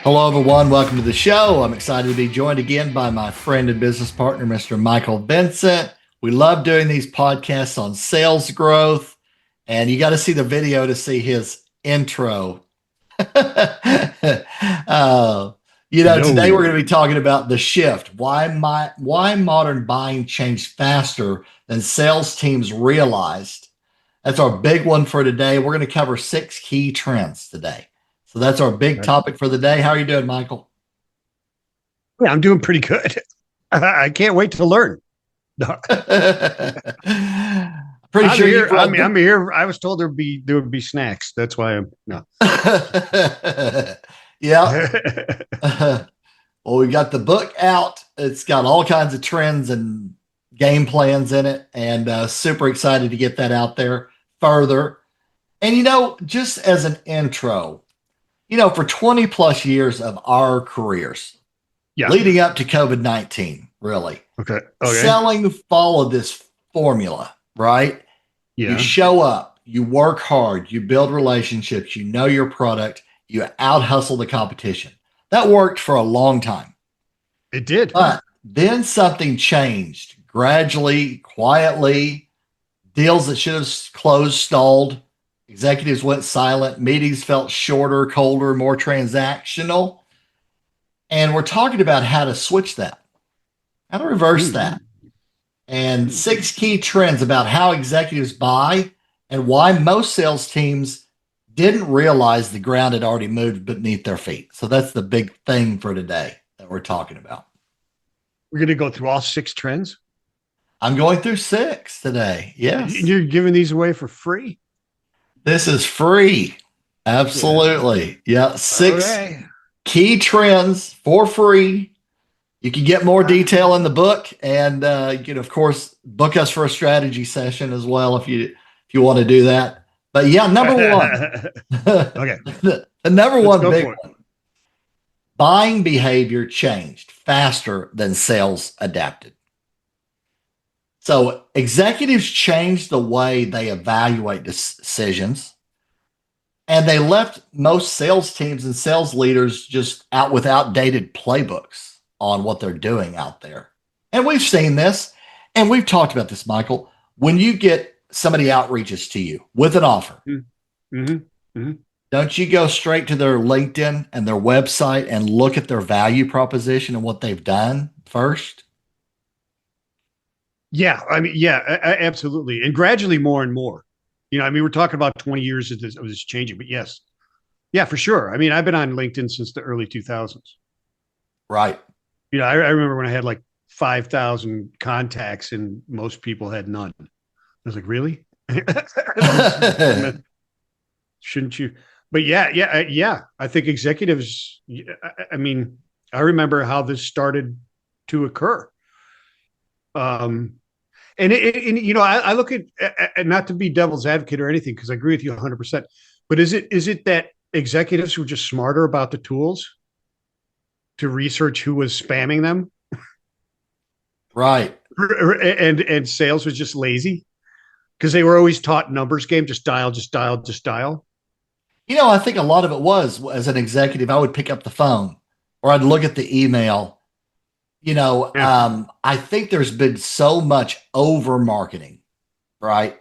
Hello, everyone. Welcome to the show. I'm excited to be joined again by my friend and business partner, Mr. Michael Vincent. We love doing these podcasts on sales growth, and you got to see the video to see his intro. Today we're going to be talking about the shift. Why modern buying changed faster than sales teams realized. That's our big one for today. We're going to cover 6 key trends today. So that's our big topic for the day. How are you doing, Michael? Yeah, I'm doing pretty good. I can't wait to learn. No. Pretty I'm sure here. I'm here. I was told there would be snacks. That's why I'm no. Yeah. Well, we got the book out. It's got all kinds of trends and game plans in it, and super excited to get that out there further. And just as an intro, for 20 plus years of our careers, leading up to COVID-19, really. Okay. Selling followed this formula, right? Yeah. You show up, you work hard, you build relationships, you know your product, you out hustle the competition. That worked for a long time. It did. But then something changed gradually, quietly. Deals that should have closed stalled. Executives went silent. Meetings felt shorter, colder, more transactional. And we're talking about how to switch that, how to reverse that. And 6 key trends about how executives buy and why most sales teams didn't realize the ground had already moved beneath their feet. So that's the big thing for today that we're talking about. We're going to go through all 6 trends. I'm going through 6 today. Yes. You're giving these away for free? This is free. Absolutely. Yeah. 6 key trends for free. You can get more detail in the book, and you can, of course, book us for a strategy session as well if you want to do that. But yeah, number one. Okay. The number one big one. Buying behavior changed faster than sales adapted. So executives changed the way they evaluate decisions, and they left most sales teams and sales leaders just out with outdated playbooks on what they're doing out there. And we've seen this, and we've talked about this, Michael. When you get somebody outreaches to you with an offer, don't you go straight to their LinkedIn and their website and look at their value proposition and what they've done first? Yeah, absolutely. And gradually more and more. We're talking about 20 years of this changing, but yes. Yeah, for sure. I've been on LinkedIn since the early 2000s. Right. I remember when I had like 5,000 contacts and most people had none. I was like, really? Shouldn't you? But yeah. I think executives, I remember how this started to occur. I look at, not to be devil's advocate or anything, because I agree with you 100%, but is it that executives were just smarter about the tools to research who was spamming them? Right. And sales was just lazy because they were always taught numbers game, just dial. I think a lot of it was, as an executive, I would pick up the phone or I'd look at the email. I think there's been so much over marketing, right?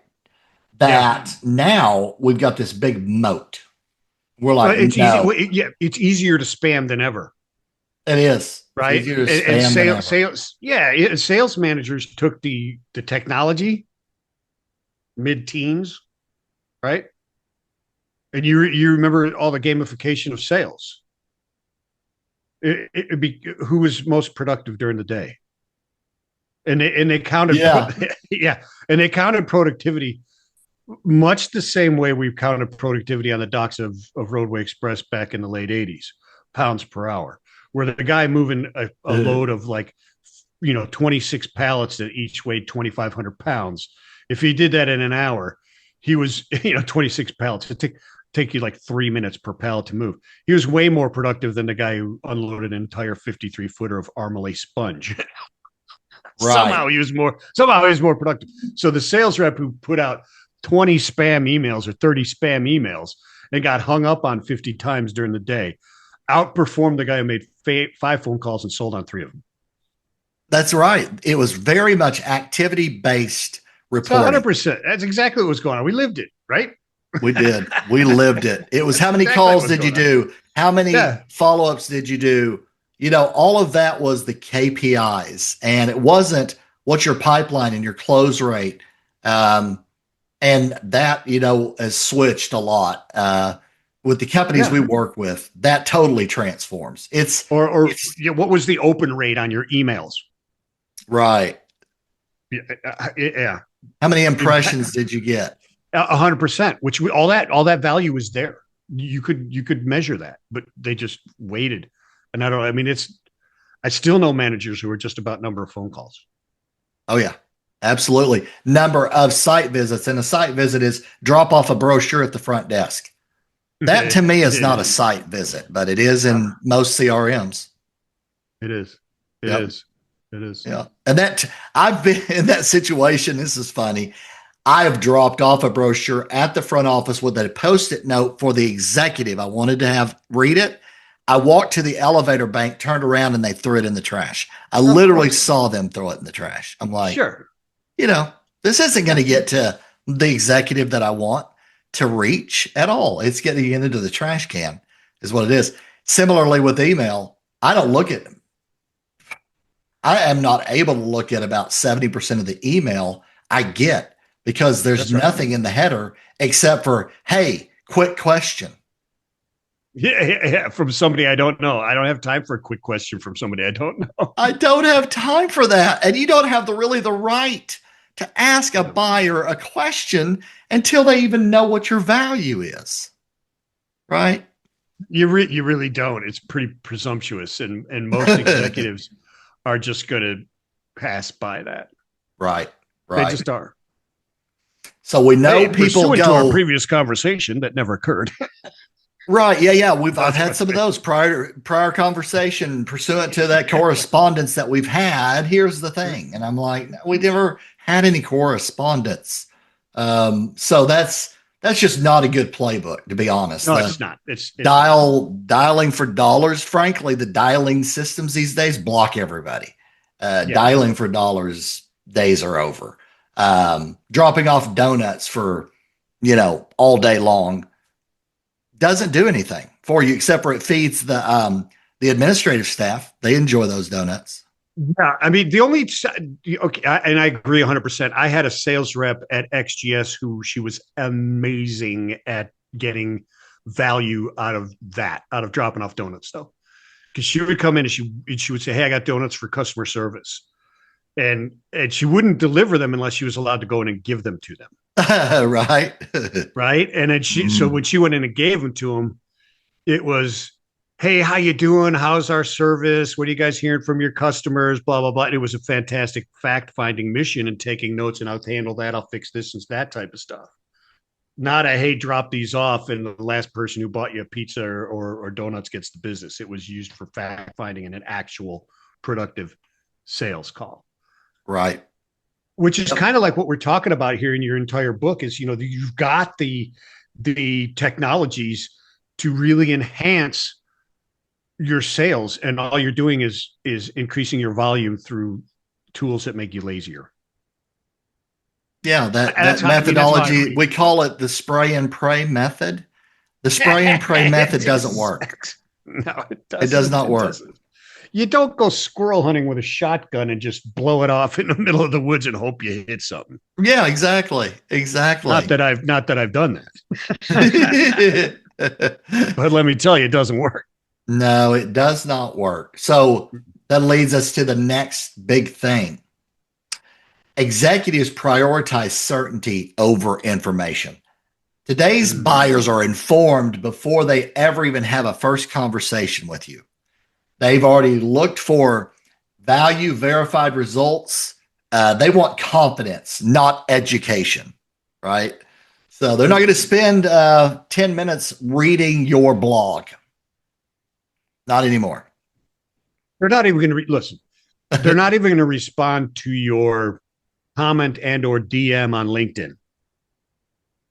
That now we've got this big moat. We're like, it's easy. It's easier to spam than ever. It is, right? Sales managers took the technology mid-teens, right? And you remember all the gamification of sales. It'd be who was most productive during the day, and they counted, and they counted productivity much the same way we've counted productivity on the docks of Roadway Express back in the late 80s, pounds per hour, where the guy moving a load of 26 pallets that each weighed 2,500 pounds. If he did that in an hour, he was 26 pallets. It take you like 3 minutes per pallet to move. He was way more productive than the guy who unloaded an entire 53 footer of Armalay sponge. Right. Somehow he was more productive. So the sales rep who put out 20 spam emails or 30 spam emails and got hung up on 50 times during the day, outperformed the guy who made 5 phone calls and sold on 3 of them. That's right. It was very much activity based It's reporting. 100%. That's exactly what was going on. We lived it, right? We did. We lived it. It was how many Exactly calls what's did you going on. do? How many Yeah. follow-ups did you do? All of that was the KPIs, and it wasn't what's your pipeline and your close rate. And that, has switched a lot. With the companies Yeah. we work with, that totally transforms. It's What was the open rate on your emails? right. Yeah. How many impressions did you get? 100%, which all that value was there. You could measure that, but they just waited. And I still know managers who are just about number of phone calls. Oh yeah, absolutely. Number of site visits, and a site visit is drop off a brochure at the front desk. That to me is not a site visit, but it is in most CRMs. It is. It Yep. is. It is. Yeah. And I've been in that situation. This is funny. I have dropped off a brochure at the front office with a post-it note for the executive. I wanted to have read it. I walked to the elevator bank, turned around, and they threw it in the trash. I literally saw them throw it in the trash. I'm like, sure. This isn't going to get to the executive that I want to reach at all. It's getting into the trash can is what it is. Similarly with email, I don't look at them. I am not able to look at about 70% of the email I get because there's nothing in the header except for, hey, quick question. Yeah. From somebody I don't know. I don't have time for a quick question from somebody I don't know. I don't have time for that. And you don't have the right to ask a buyer a question until they even know what your value is. Right? You really don't. It's pretty presumptuous. And most executives are just going to pass by that. Right. They just are. So we know people go to our previous conversation that never occurred. Right. Yeah. I've had some of those prior conversation pursuant to that correspondence that we've had. Here's the thing. And I'm like, we never had any correspondence. So that's just not a good playbook, to be honest. No, it's not. It's dialing for dollars. Frankly, the dialing systems these days block everybody. Dialing for dollars, days are over. Dropping off donuts for, all day long doesn't do anything for you except for it feeds the administrative staff. They enjoy those donuts. Yeah, and I agree 100%. I had a sales rep at XGS who she was amazing at getting value out of dropping off donuts, though, because she would come in and she would say, "Hey, I got donuts for customer service," and she wouldn't deliver them unless she was allowed to go in and give them to them. Right. Right. And then so when she went in and gave them to him, it was, "Hey, how you doing? How's our service? What are you guys hearing from your customers? Blah, blah, blah." And it was a fantastic fact-finding mission and taking notes, and I'll handle that. I'll fix this and that type of stuff. Not a, "Hey, drop these off, and the last person who bought you a pizza or donuts gets the business." It was used for fact-finding and an actual productive sales call. Right. Which is kind of like what we're talking about here in your entire book is, you've got the technologies to really enhance your sales, and all you're doing is increasing your volume through tools that make you lazier. Yeah, that methodology, we call it the spray and pray method. The spray and pray method doesn't work. No, it doesn't. It does not work. You don't go squirrel hunting with a shotgun and just blow it off in the middle of the woods and hope you hit something. Yeah, exactly. Not that I've done that. But let me tell you, it doesn't work. No, it does not work. So that leads us to the next big thing. Executives prioritize certainty over information. Today's buyers are informed before they ever even have a first conversation with you. They've already looked for value, verified results. They want confidence, not education, right? So they're not going to spend 10 minutes reading your blog. Not anymore. They're not even going to listen. They're not even going to respond to your comment and or DM on LinkedIn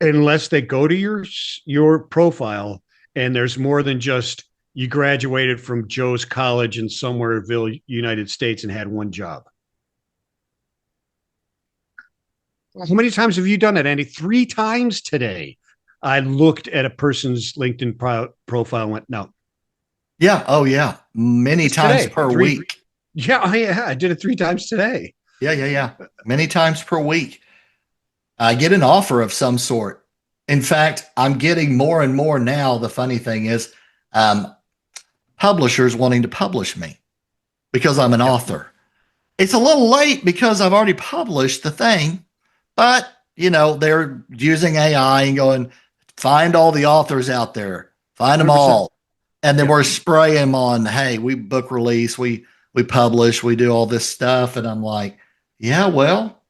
unless they go to your profile and there's more than just you graduated from Joe's College in Somewhereville, United States, and had one job. How many times have you done that, Andy? 3 times today. I looked at a person's LinkedIn profile and went, no. Yeah. Oh, yeah. Many It's times today. per week. Yeah, I did it 3 times today. Yeah. Many times per week. I get an offer of some sort. In fact, I'm getting more and more now. The funny thing is, publishers wanting to publish me because I'm an author. It's a little late because I've already published the thing, but they're using AI and going, find all the authors out there, find them 100%. all. And then we're spraying them on, hey, we book release, we publish, we do all this stuff. And I'm like, yeah, well,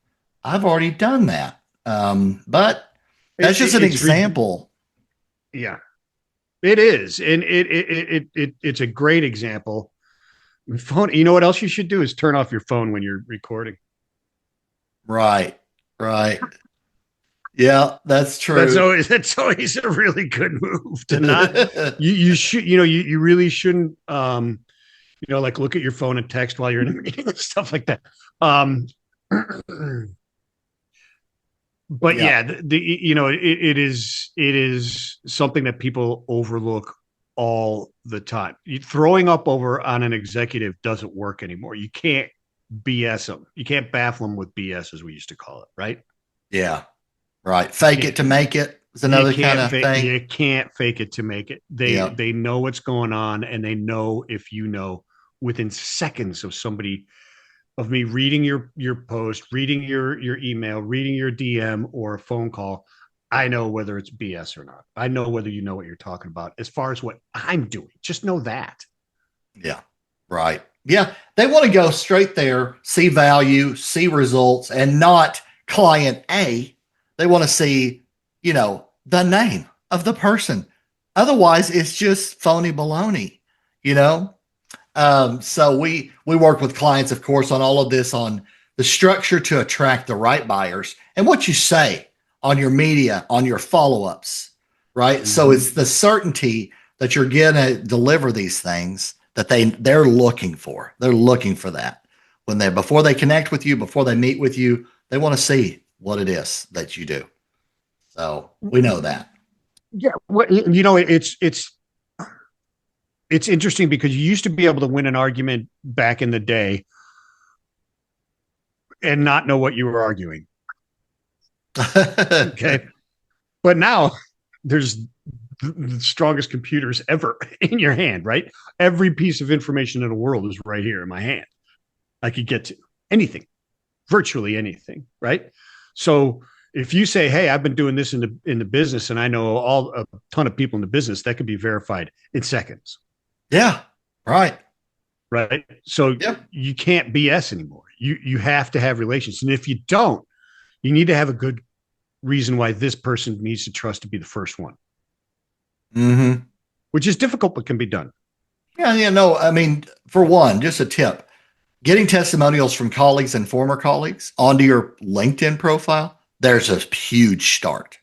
I've already done that. But that's just an example. Yeah, it is. And it's a great example. Phone, you know what else you should do is turn off your phone when you're recording. Right. Yeah, that's true. That's always a really good move to not. you should, you really shouldn't. Like look at your phone and text while you're in a meeting and stuff like that. But it is something that people overlook all the time. Throwing up over on an executive doesn't work anymore. You can't BS them. You can't baffle them with BS, as we used to call it, right? Yeah, right. Fake it to make it is another kind of thing. You can't fake it to make it. They know what's going on, and they know if within seconds of me reading your post, reading your email, reading your DM or a phone call, I know whether it's BS or not. I know whether you know what you're talking about as far as what I'm doing. Just know that. Yeah, right. Yeah, they want to go straight there, see value, see results, and not client A. They want to see, the name of the person. Otherwise, it's just phony baloney, So we work with clients, of course, on all of this, on the structure to attract the right buyers and what you say on your media, on your follow-ups, right? Mm-hmm. So it's the certainty that you're going to deliver these things that they're looking for. They're looking for that before they connect with you, before they meet with you, they want to see what it is that you do. So we know that. Yeah. Well, it's interesting because you used to be able to win an argument back in the day and not know what you were arguing. Okay. But now there's the strongest computers ever in your hand, right? Every piece of information in the world is right here in my hand. I could get to anything, virtually anything, right? So if you say, hey, I've been doing this in the business and I know a ton of people in the business, that could be verified in seconds. Yeah. Right. So you can't BS anymore. You have to have relations. And if you don't, you need to have a good reason why this person needs to trust to be the first one. Mm-hmm. Which is difficult, but can be done. Yeah. No, I mean, for one, just a tip, getting testimonials from colleagues and former colleagues onto your LinkedIn profile, there's a huge start.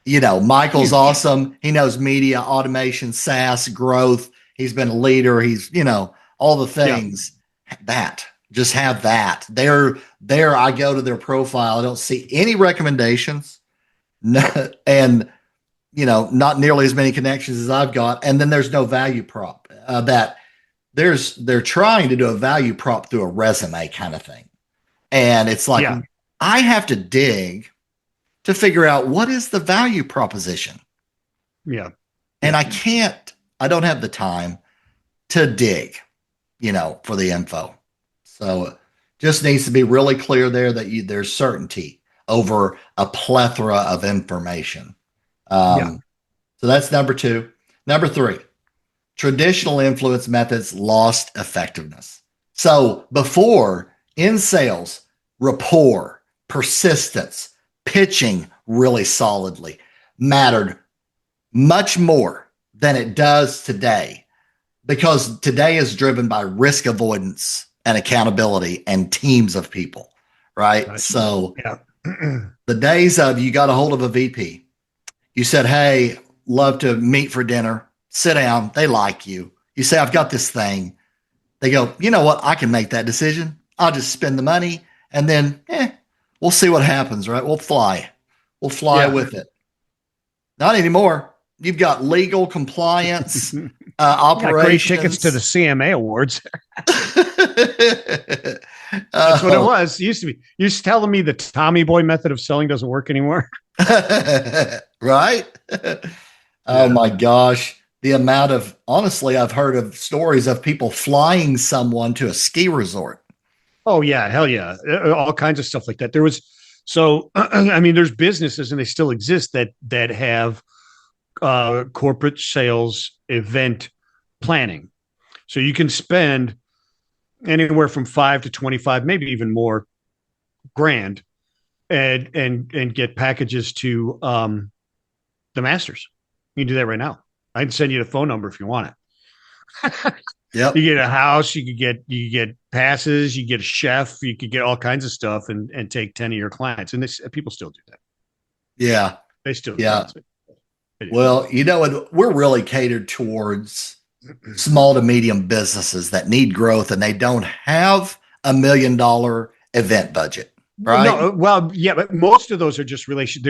Michael's awesome. He knows media, automation, SaaS, growth. He's been a leader. He's, all the things just have that there. I go to their profile. I don't see any recommendations and, not nearly as many connections as I've got. And then there's no value prop they're trying to do a value prop through a resume kind of thing. And it's like, I have to dig to figure out what is the value proposition. Yeah. And I don't have the time to dig, for the info. So just needs to be really clear there that there's certainty over a plethora of information. So that's number 2. Number 3, traditional influence methods lost effectiveness. So before, in sales, rapport, persistence, pitching really solidly mattered much more than it does today, because today is driven by risk avoidance and accountability and teams of people, right? So the days of you got a hold of a VP, you said, hey, love to meet for dinner, sit down. They like you. You say, I've got this thing. They go, you know what? I can make that decision. I'll just spend the money and then we'll see what happens, right? We'll fly. We'll fly Yeah. with it. Not anymore. You've got legal compliance, Got great tickets to the operations. CMA awards. That's what it Oh, was. It used to be. You're telling me the Tommy Boy method of selling doesn't work anymore? right? Oh Yeah. my gosh. The amount of, honestly, I've heard of stories of people flying someone to a ski resort. Oh yeah, hell yeah, all kinds of stuff like that. There was so I mean, there's businesses and they still exist that have corporate sales event planning. So you can spend anywhere from 5 to 25, maybe even more grand, and get packages to the Masters. You can do that right now. I can send you the phone number if you want it. Yep. You get a house, you get passes, you get a chef, you could get all kinds of stuff and take 10 of your clients. And this people still do that. Yeah. They still Yeah. do it. Well, we're really catered towards small to medium businesses that need growth and they don't have $1 million event budget, right? No, well, yeah, but most of those are just relation.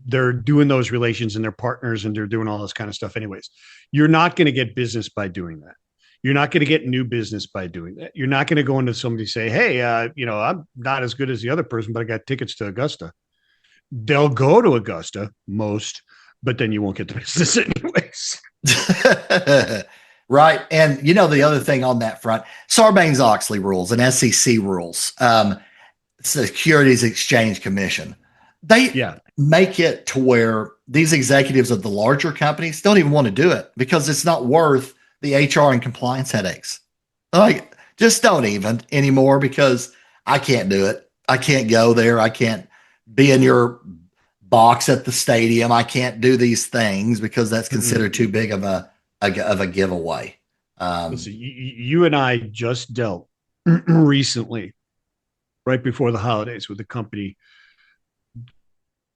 They're doing those relations and they're partners and they're doing all this kind of stuff. Anyways, you're not going to get business by doing that. You're not going to get new business by doing that. You're not going to go into somebody say, "Hey, I'm not as good as the other person, but I got tickets to Augusta." They'll go to Augusta most, but then you won't get the business anyways. Right. And the other thing on that front, Sarbanes-Oxley rules and SEC rules, Securities Exchange Commission, they Yeah, make it to where these executives of the larger companies don't even want to do it because it's not worth the HR and compliance headaches. Like, just don't even anymore because I can't do it. I can't go there. I can't be in your box at the stadium. I can't do these things because that's considered too big of a giveaway. Listen, you and I just dealt recently, right before the holidays, with a company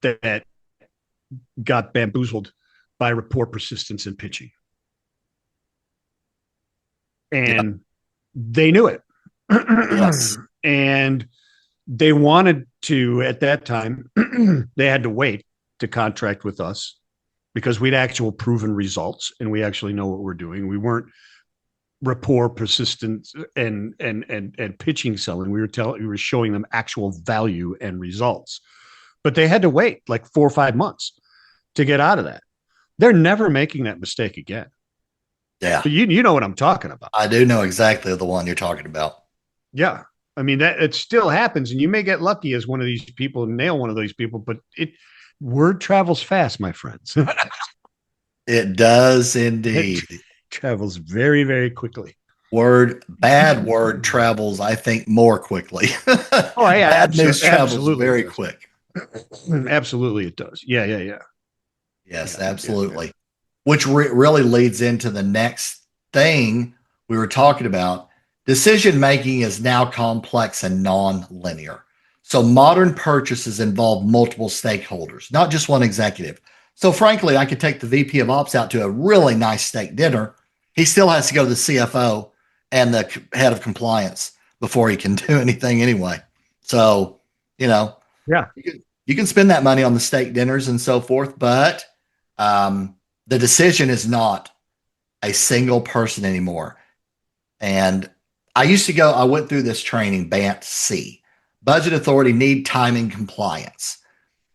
that got bamboozled by report persistence and pitching. Yeah. And they knew it. Yes. And they wanted to, at that time, they had to wait to contract with us because we'd actual proven results and we actually know what we're doing. We weren't rapport persistence and pitching selling. We were showing them actual value and results. But they had to wait like 4 or 5 months to get out of that. They're never making that mistake again. Yeah. But you know what I'm talking about. I do know exactly the one you're talking about. Yeah. I mean, that it still happens, and you may get lucky as one of these people and nail one of those people, but word travels fast, my friends. It does indeed. It travels very, very quickly. Bad word travels, I think, more quickly. Oh, yeah, Bad news travels absolutely very quick. Absolutely, it does. Yeah. Yes, Yeah. absolutely. Which really leads into the next thing we were talking about. Decision making is now complex and non-linear. So modern purchases involve multiple stakeholders, not just one executive. So frankly, I could take the VP of Ops out to a really nice steak dinner. He still has to go to the CFO and the head of compliance before he can do anything anyway. So, Yeah. you can spend that money on the steak dinners and so forth, but the decision is not a single person anymore. And I went through this training, BANT-C, budget authority, need, timing, compliance.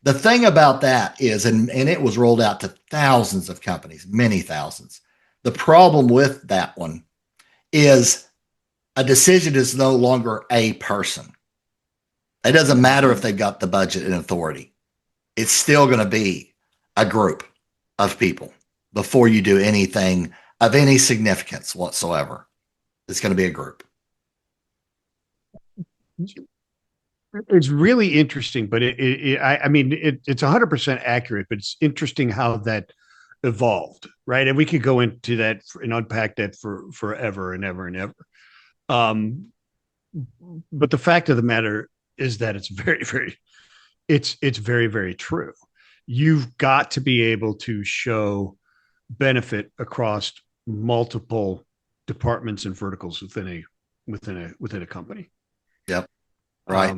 The thing about that is, and it was rolled out to thousands of companies, many thousands. The problem with that one is a decision is no longer a person. It doesn't matter if they've got the budget and authority. It's still going to be a group of people before you do anything of any significance whatsoever. It's going to be a group. It's really interesting, but I mean, it's 100% accurate, but it's interesting how that evolved, right? And we could go into that and unpack that for forever and ever and ever. But the fact of the matter is that it's very, very true. You've got to be able to show benefit across multiple departments and verticals within a company. Yep. Right.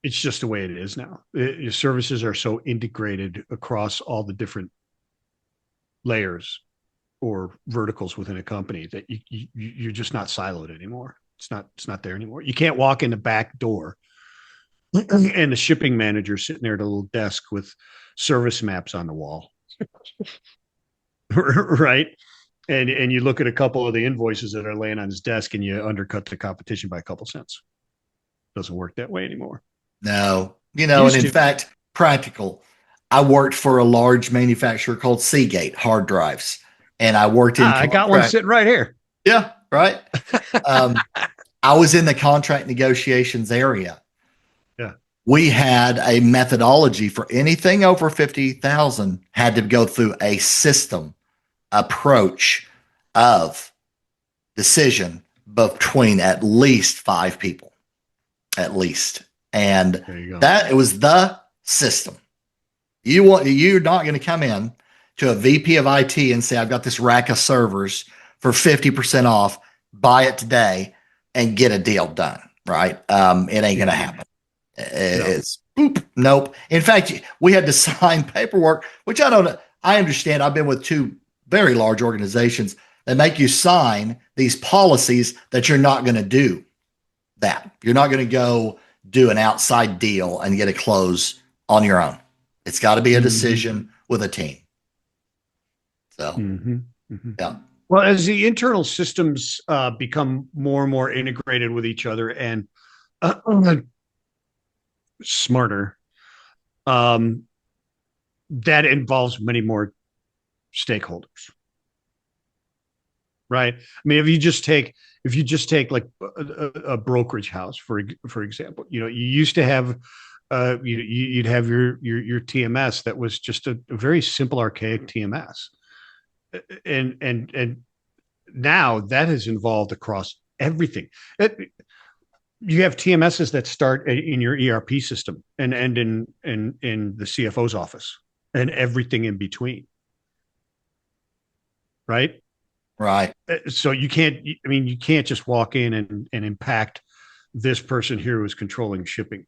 It's just the way it is now. Your services are so integrated across all the different layers or verticals within a company that you're just not siloed anymore. It's not there anymore. You can't walk in the back door and the shipping manager sitting there at a little desk with service maps on the wall. Right. And you look at a couple of the invoices that are laying on his desk and you undercut the competition by a couple cents. Doesn't work that way anymore. No, and in fact, practical. I worked for a large manufacturer called Seagate hard drives, and I worked in. I got one sitting right here. Yeah, right. I was in the contract negotiations area. Yeah, we had a methodology for anything over 50,000 had to go through a system approach of decision between at least 5 people, at least. And that it was the system. You're not going to come in to a VP of IT and say, I've got this rack of servers for 50% off, buy it today and get a deal done. Right. It ain't going to happen. It's boop, nope. In fact, we had to sign paperwork, which I understand. I've been with 2 very large organizations that make you sign these policies that you're not going to do that. You're not going to go do an outside deal and get a close on your own. It's got to be a decision with a team. So, yeah. Well, as the internal systems become more and more integrated with each other and smarter, that involves many more stakeholders. Right. I mean, if you just take like a brokerage house, for example, you used to have, you'd have your TMS that was just a very simple, archaic TMS. And now that is involved across everything. You have TMSs that start in your ERP system and end in the CFO's office and everything in between. Right. Right. So you can't just walk in and impact this person here who's controlling shipping. It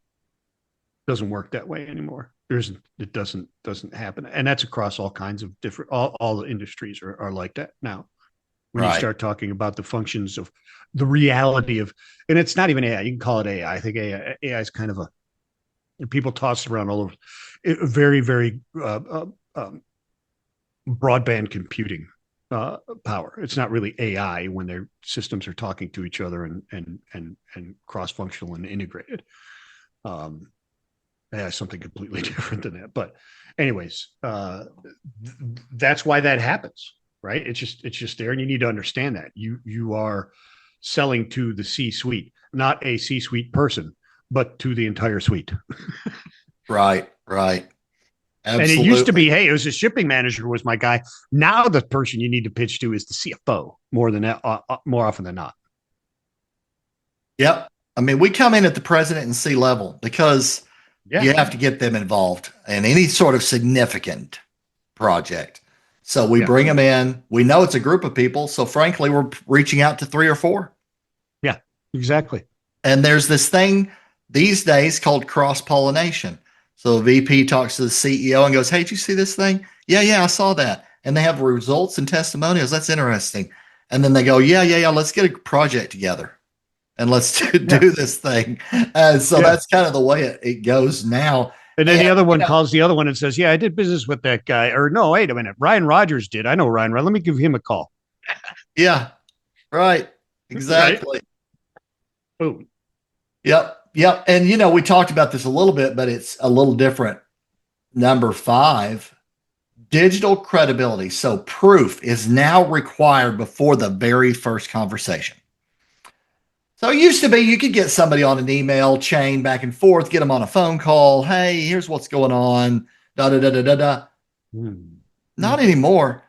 doesn't work that way anymore. It doesn't happen. And that's across all kinds of different, all the industries are like that now. When you start talking about the functions of the reality of, and it's not even AI, you can call it AI. I think AI is kind of people toss around all over, very, very broadband computing power. It's not really AI when their systems are talking to each other and cross-functional and integrated. Yeah, something completely different than that. But anyways, that's why that happens, right? It's just there, and you need to understand that you are selling to the C-suite, not a C-suite person, but to the entire suite. Right. Absolutely. And it used to be, hey, it was a shipping manager was my guy. Now the person you need to pitch to is the CFO more often than not. Yep. I mean, we come in at the president and C level because you have to get them involved in any sort of significant project. So we bring them in. We know it's a group of people. So frankly, we're reaching out to 3 or 4. Yeah, exactly. And there's this thing these days called cross-pollination. So a VP talks to the CEO and goes, hey, did you see this thing? Yeah, I saw that. And they have results and testimonials. That's interesting. And then they go, yeah, let's get a project together and let's do this thing. And so that's kind of the way it goes now. And then the other one calls the other one and says, yeah, I did business with that guy. Or no, wait a minute. Ryan Rogers did. I know Ryan. Let me give him a call. Yeah, right. Exactly. Right? Boom. Yep. And, we talked about this a little bit, but it's a little different. Number 5, digital credibility. So proof is now required before the very first conversation. So it used to be you could get somebody on an email chain back and forth, get them on a phone call. Hey, here's what's going on. Not anymore.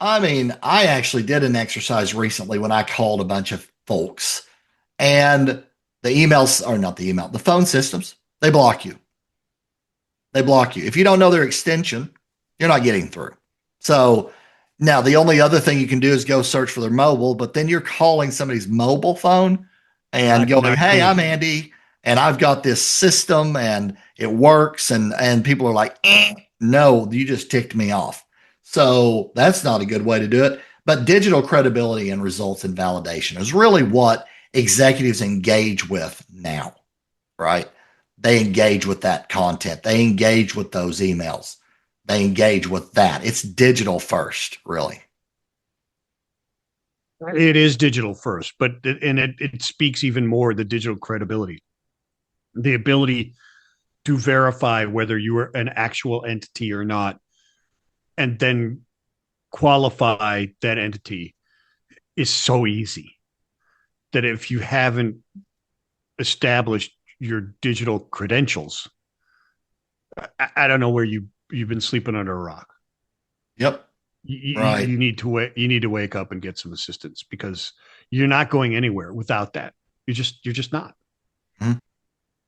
I mean, I actually did an exercise recently when I called a bunch of folks, and the phone systems, they block you. If you don't know their extension, you're not getting through. So Now, the only other thing you can do is go search for their mobile, but then you're calling somebody's mobile phone and going, Not "Hey, cool. I'm Andy, and I've got this system and it works." And people are like, "No, you just ticked me off." So that's not a good way to do it. But digital credibility and results and validation is really what executives engage with now, right? They engage with that content. They engage with those emails. They engage with that. It's digital first, really. It is digital first, but it speaks even more the digital credibility, the ability to verify whether you are an actual entity or not, and then qualify that entity is so easy that if you haven't established your digital credentials, I don't know where you've been sleeping under a rock. Yep. Right. You need to wake up and get some assistance, because you're not going anywhere without that. You're just not. Mm-hmm.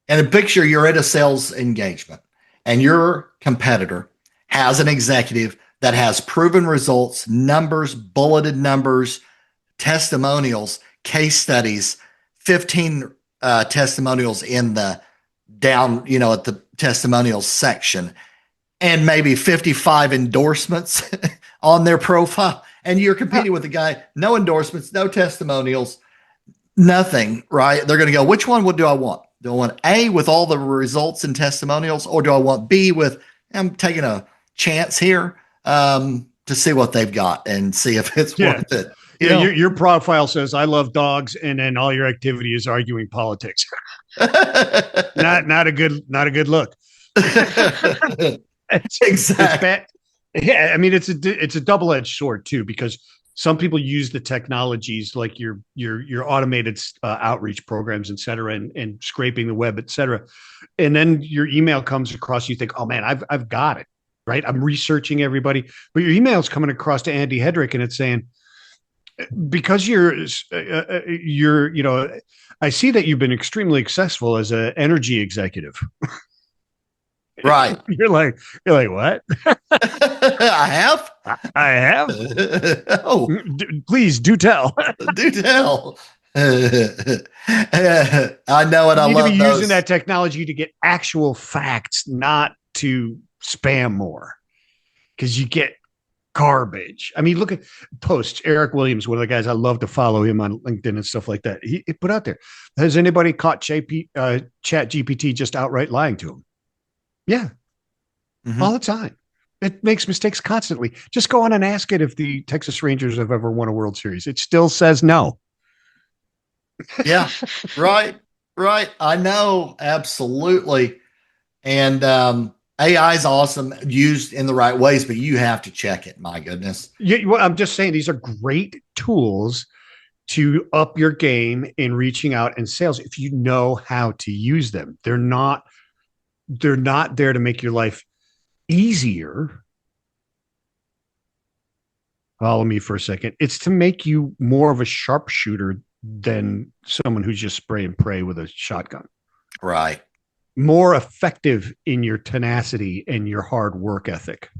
And a picture, you're at a sales engagement and your competitor has an executive that has proven results, numbers, bulleted numbers, testimonials, case studies, 15 testimonials in the down, at the testimonials section, and maybe 55 endorsements on their profile. And you're competing with a guy, no endorsements, no testimonials, nothing, right? They're going to go, which one do I want? Do I want A with all the results and testimonials, or do I want B with, I'm taking a chance here to see what they've got and see if it's worth it? Your profile says, "I love dogs," and then all your activity is arguing politics. not a good look. Exactly. Yeah, I mean, it's a double-edged sword too, because some people use the technologies like your automated outreach programs, et cetera, and scraping the web, et cetera. And then your email comes across, you think, oh man, I've got it, right? I'm researching everybody, but your email's coming across to Andy Hedrick and it's saying, because I see that you've been extremely successful as an energy executive. Right. You're like, what? I have. Oh, please do tell. Do tell. I know, and I love those. You need to be using that technology to get actual facts, not to spam more, because you get garbage. I mean, look at posts. Eric Williams, one of the guys, I love to follow him on LinkedIn and stuff like that. He put out there, has anybody caught Chat GPT just outright lying to him? Yeah. Mm-hmm. All the time. It makes mistakes constantly. Just go on and ask it if the Texas Rangers have ever won a World Series. It still says no. Yeah. Right. I know. Absolutely. And AI is awesome, used in the right ways, but you have to check it. My goodness. Yeah, well, I'm just saying, these are great tools to up your game in reaching out and sales if you know how to use them. They're not there to make your life easier. Follow me for a second. It's to make you more of a sharpshooter than someone who's just spray and pray with a shotgun. Right. More effective in your tenacity and your hard work ethic.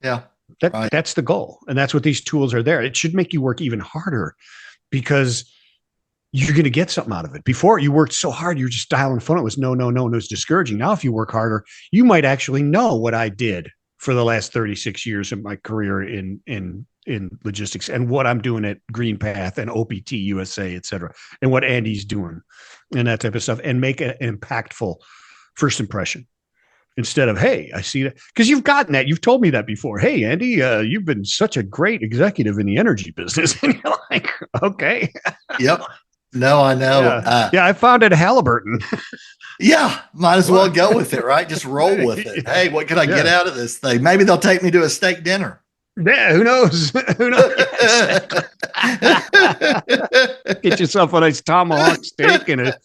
Yeah. That's the goal. And that's what these tools are there. It should make you work even harder, because you're going to get something out of it. Before, you worked so hard, you're just dialing phone. It was no, and it was discouraging. Now, if you work harder, you might actually know what I did for the last 36 years of my career in logistics, and what I'm doing at GreenPath and OPT USA, et cetera, and what Andy's doing and that type of stuff, and make an impactful first impression. Instead of, hey, I see that, because you've gotten that. You've told me that before. Hey, Andy, you've been such a great executive in the energy business. And you're like, okay. Yep. No, I know. Yeah, I found it Halliburton. Yeah, might as well go with it, right? Just roll with it. Yeah. Hey, what can I get out of this thing? Maybe they'll take me to a steak dinner. Yeah, who knows? Who knows? Get yourself a nice tomahawk steak and a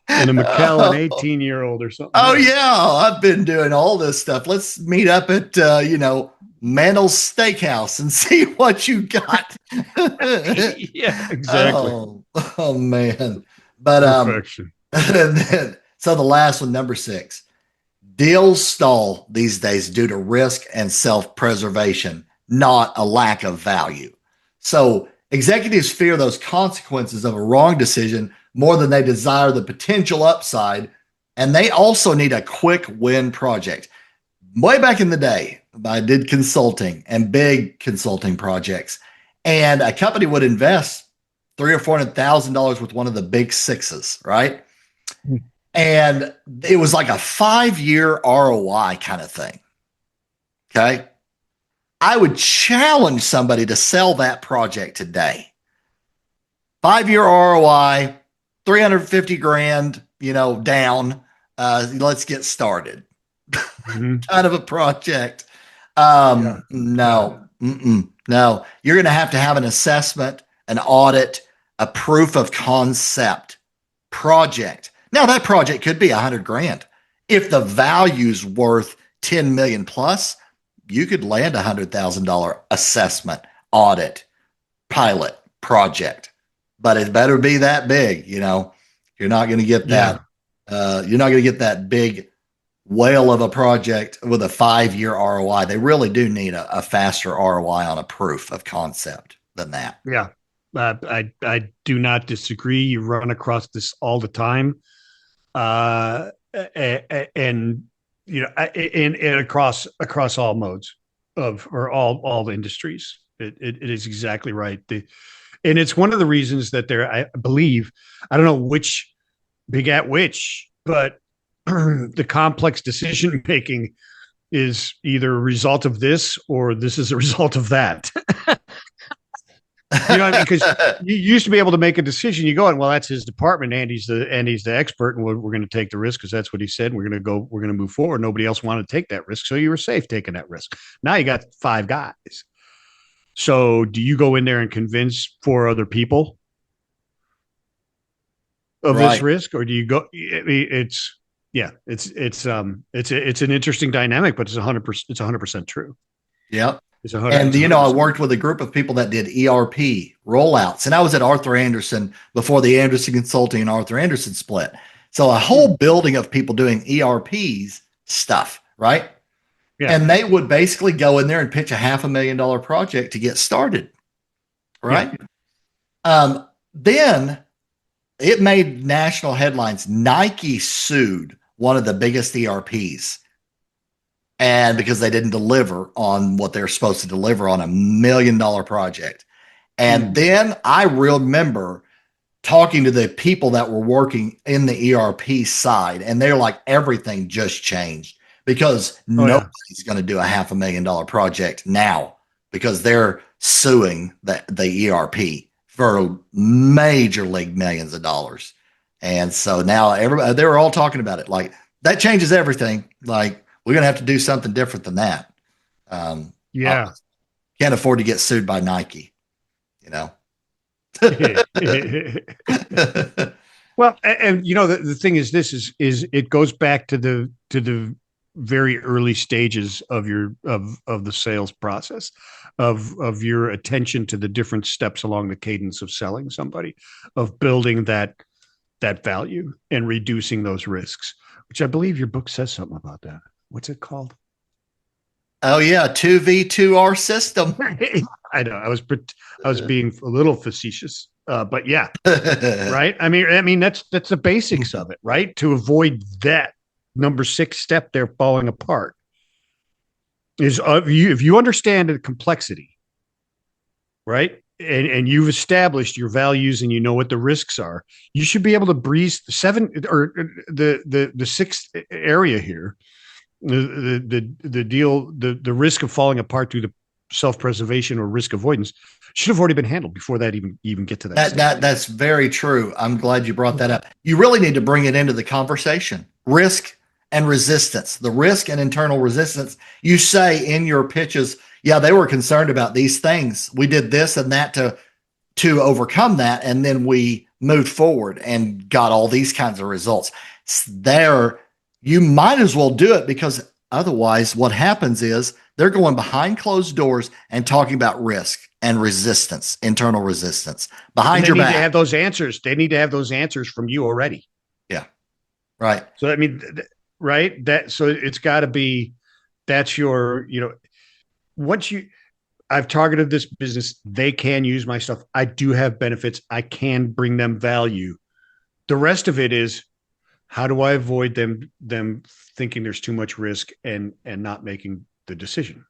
McKellen 18-year-old or something. Oh, yeah. I've been doing all this stuff. Let's meet up at, Mandel's Steakhouse and see what you got. Yeah, exactly. Oh man. But, perfection. So the last one, number 6, deals stall these days due to risk and self-preservation, not a lack of value. So executives fear those consequences of a wrong decision more than they desire the potential upside. And they also need a quick win project. Way back in the day, I did consulting and big consulting projects, and a company would invest three or $400,000 with one of the big sixes, right? And it was like a 5-year ROI kind of thing. Okay. I would challenge somebody to sell that project today. 5-year ROI, 350 grand, down. Let's get started. Kind of a project. No, no. You're going to have an assessment, an audit, a proof of concept project. Now that project could be 100 grand. If the value's worth 10 million plus, you could land $100,000 assessment, audit, pilot project, but it better be that big. You're not going to get that. You're not going to get that big whale of a project with a 5-year ROI. They really do need a faster ROI on a proof of concept than that. Yeah. I do not disagree. You run across this all the time. And across all modes or all the industries. It is exactly right. And it's one of the reasons that I believe, I don't know which begat which, but the complex decision making is either a result of this or this is a result of that. You know what I mean? Because you used to be able to make a decision. You go, and well, that's his department. Andy's the expert, and we're going to take the risk because that's what he said. We're going to move forward. Nobody else wanted to take that risk, so you were safe taking that risk. Now you got 5 guys. So do you go in there and convince 4 other people of this risk, or do you go? It's an interesting dynamic, but it's 100%. It's 100% true. Yep. And, I worked with a group of people that did ERP rollouts, and I was at Arthur Andersen before the Andersen Consulting and Arthur Andersen split. So a whole building of people doing ERPs stuff, right? Yeah. And they would basically go in there and pitch a $500,000 project to get started, right? Yeah. Then it made national headlines. Nike sued one of the biggest ERPs. And because they didn't deliver on what they're supposed to deliver on $1 million project. And then I remember talking to the people that were working in the ERP side, and they're like, everything just changed because nobody's going to do a $500,000 project now because they're suing the ERP for major league millions of dollars. And so now everybody, they were all talking about it. Like, that changes everything. Like, we're going to have to do something different than that. Can't afford to get sued by Nike, Well, and the thing is, this is it goes back to the very early stages of the sales process, of your attention to the different steps along the cadence of selling somebody, of building that value and reducing those risks, which I believe your book says something about that. What's it called? Oh yeah, 2V2R system. I know. I was being a little facetious, but yeah, right. I mean that's the basics of it, right? To avoid that number 6 step, they're falling apart. Is if you understand the complexity, right? And you've established your values and you know what the risks are, you should be able to breeze the 6th area here. The deal, the risk of falling apart through the self-preservation or risk avoidance should have already been handled before that even get to that. That's very true. I'm glad you brought that up. You really need to bring it into the conversation. Risk and resistance, the risk and internal resistance. You say in your pitches, yeah, they were concerned about these things. We did this and that to overcome that. And then we moved forward and got all these kinds of results. There, you might as well do it, because otherwise what happens is they're going behind closed doors and talking about risk and resistance, internal resistance behind your back. They need to have those answers. They need to have those answers from you already. Yeah. Right. So, I mean, right. So it's got to be, that's your, once you, I've targeted this business. They can use my stuff. I do have benefits. I can bring them value. The rest of it is, how do I avoid them thinking there's too much risk and not making the decision?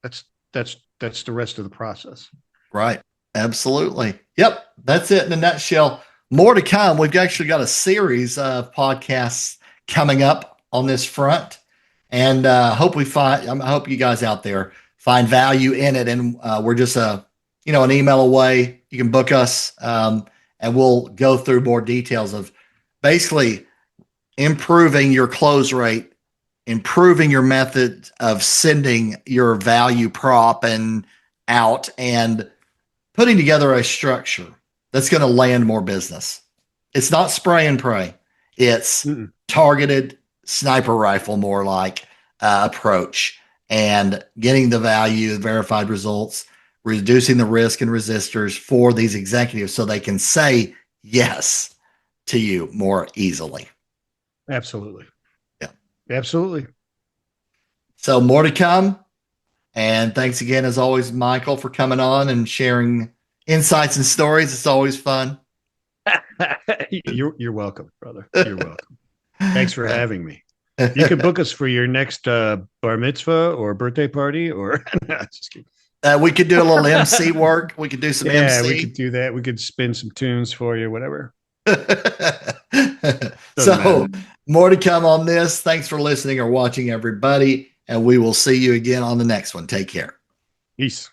That's the rest of the process. Right. Absolutely. Yep. That's it in a nutshell. More to come. We've actually got a series of podcasts coming up on this front, and I hope you guys out there find value in it. And we're just an email away. You can book us, and we'll go through more details of basically improving your close rate, improving your method of sending your value prop and out, and putting together a structure that's going to land more business. It's not spray and pray. It's targeted sniper rifle, more like approach, and getting the value, verified results, reducing the risk and resistors for these executives so they can say yes to you more easily. Absolutely. Yeah. Absolutely. So more to come. And thanks again, as always, Michael, for coming on and sharing insights and stories. It's always fun. You're welcome, brother. You're welcome. Thanks for having me. You can book us for your next bar mitzvah or birthday party, or no, just kidding. We could do a little MC work. We could do some MC. Yeah, we could do that. We could spin some tunes for you, whatever. So more to come on this. Thanks for listening or watching, everybody. And we will see you again on the next one. Take care. Peace.